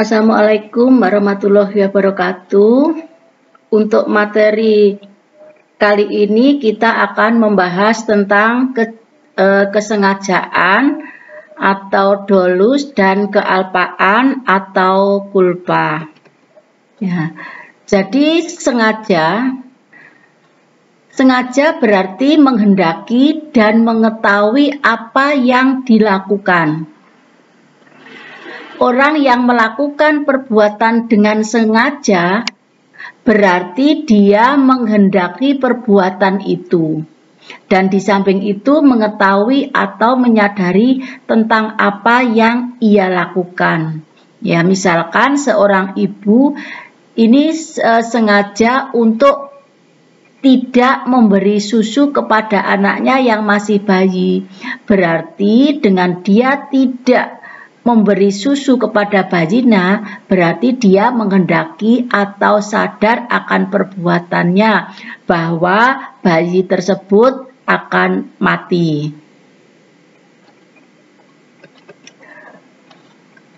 Assalamualaikum warahmatullahi wabarakatuh. Untuk materi kali ini kita akan membahas tentang kesengajaan atau dolus dan kealpaan atau kulpa. Ya, jadi sengaja berarti menghendaki dan mengetahui apa yang dilakukan. Orang yang melakukan perbuatan dengan sengaja berarti dia menghendaki perbuatan itu. Dan di samping itu mengetahui atau menyadari tentang apa yang ia lakukan. Ya, misalkan seorang ibu ini sengaja untuk tidak memberi susu kepada anaknya yang masih bayi. Berarti dengan dia tidak memberi susu kepada bayinya, berarti dia menghendaki atau sadar akan perbuatannya bahwa bayi tersebut akan mati.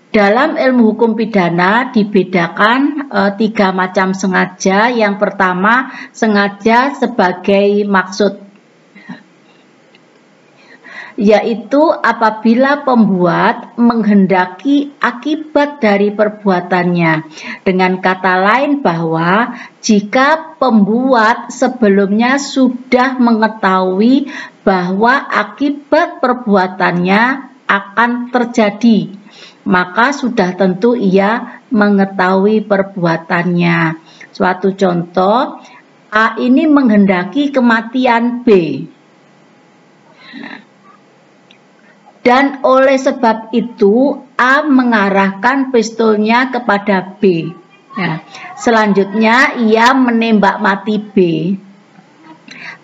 Dalam ilmu hukum pidana dibedakan 3 macam sengaja. Yang pertama, sengaja sebagai maksud, yaitu apabila pembuat menghendaki akibat dari perbuatannya. Dengan kata lain bahwa jika pembuat sebelumnya sudah mengetahui bahwa akibat perbuatannya akan terjadi, maka sudah tentu ia mengetahui perbuatannya. Suatu contoh, A ini menghendaki kematian B. Dan oleh sebab itu A mengarahkan pistolnya kepada B. Nah, selanjutnya ia menembak mati B.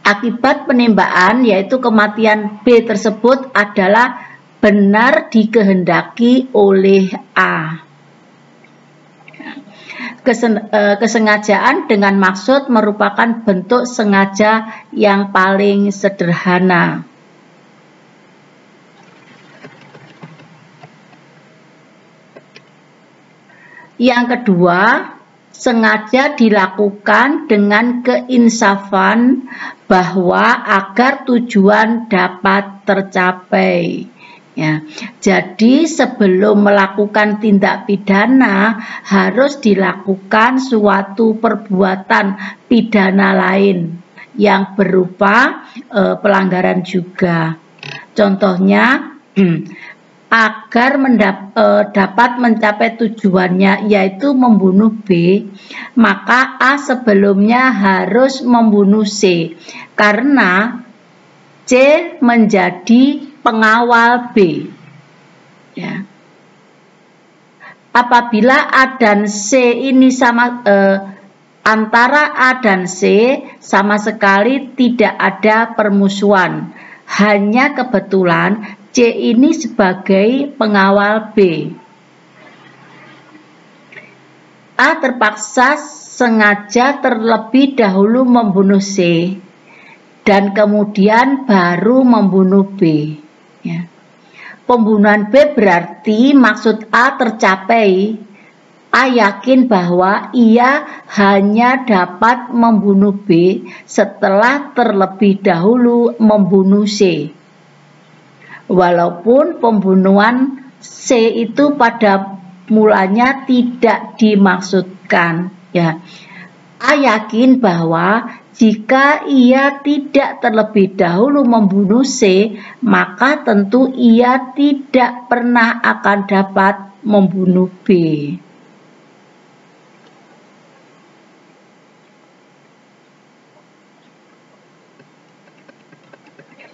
Akibat penembakan yaitu kematian B tersebut adalah benar dikehendaki oleh A. Kesengajaan dengan maksud merupakan bentuk sengaja yang paling sederhana. Yang kedua, sengaja dilakukan dengan keinsafan bahwa agar tujuan dapat tercapai. Ya, jadi sebelum melakukan tindak pidana harus dilakukan suatu perbuatan pidana lain yang berupa pelanggaran juga. Contohnya, agar dapat mencapai tujuannya yaitu membunuh B, maka A sebelumnya harus membunuh C karena C menjadi pengawal B. Ya. Apabila A dan C ini antara A dan C sama sekali tidak ada permusuhan, hanya kebetulan C ini sebagai pengawal B. A terpaksa sengaja terlebih dahulu membunuh C dan kemudian baru membunuh B. Ya. Pembunuhan B berarti maksud A tercapai. A yakin bahwa ia hanya dapat membunuh B setelah terlebih dahulu membunuh C. Walaupun pembunuhan C itu pada mulanya tidak dimaksudkan, ya. A yakin bahwa jika ia tidak terlebih dahulu membunuh C, maka tentu ia tidak pernah akan dapat membunuh B.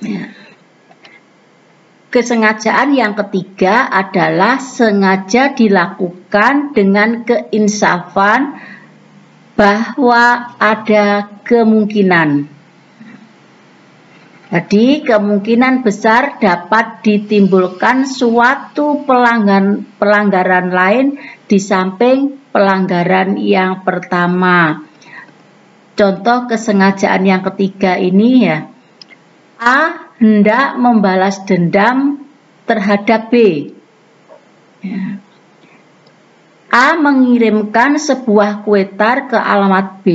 Ya. Kesengajaan yang ketiga adalah sengaja dilakukan dengan keinsafan bahwa ada kemungkinan. Jadi kemungkinan besar dapat ditimbulkan suatu pelanggaran lain di samping pelanggaran yang pertama. Contoh kesengajaan yang ketiga ini ya, A hendak membalas dendam terhadap B. Ya. A mengirimkan sebuah kuetar ke alamat B.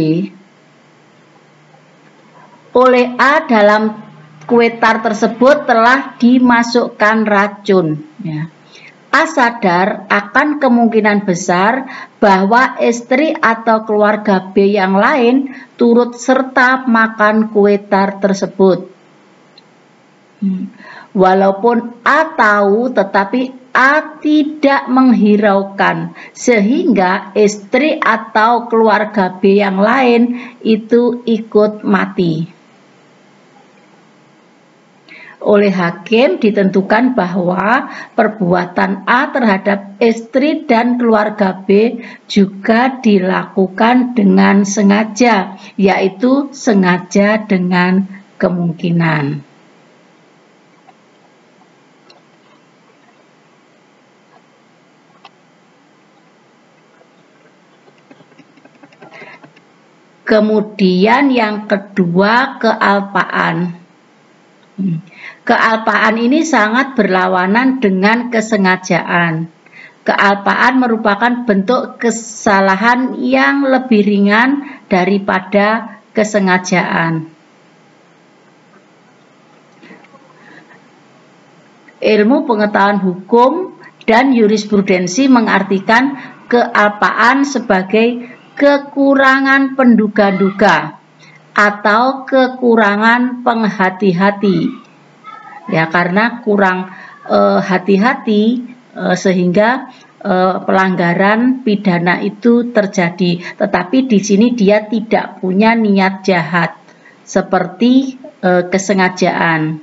Oleh A dalam kuetar tersebut telah dimasukkan racun. Ya. A sadar akan kemungkinan besar bahwa istri atau keluarga B yang lain turut serta makan kuetar tersebut. Walaupun A tahu, tetapi A tidak menghiraukan, sehingga istri atau keluarga B yang lain itu ikut mati. Oleh hakim ditentukan bahwa perbuatan A terhadap istri dan keluarga B juga dilakukan dengan sengaja, yaitu sengaja dengan kemungkinan. Kemudian yang kedua, kealpaan. Kealpaan ini sangat berlawanan dengan kesengajaan. Kealpaan merupakan bentuk kesalahan yang lebih ringan daripada kesengajaan. Ilmu pengetahuan hukum dan jurisprudensi mengartikan kealpaan sebagai kekurangan penduga-duga atau kekurangan penghati-hati. Ya, karena kurang hati-hati sehingga pelanggaran pidana itu terjadi. Tetapi di sini dia tidak punya niat jahat seperti kesengajaan.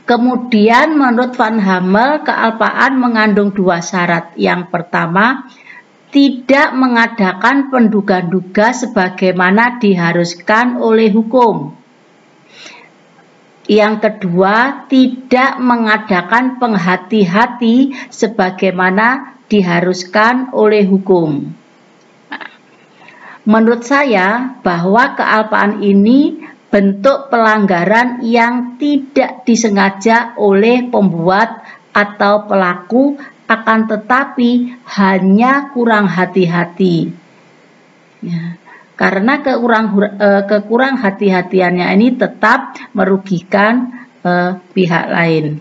Kemudian menurut Van Hammel, kealpaan mengandung dua syarat. Yang pertama, tidak mengadakan penduga-duga sebagaimana diharuskan oleh hukum. Yang kedua, tidak mengadakan penghati-hati sebagaimana diharuskan oleh hukum. Menurut saya bahwa kealpaan ini bentuk pelanggaran yang tidak disengaja oleh pembuat atau pelaku, akan tetapi hanya kurang hati-hati. Ya, karena kekurang hati-hatiannya ini tetap merugikan pihak lain.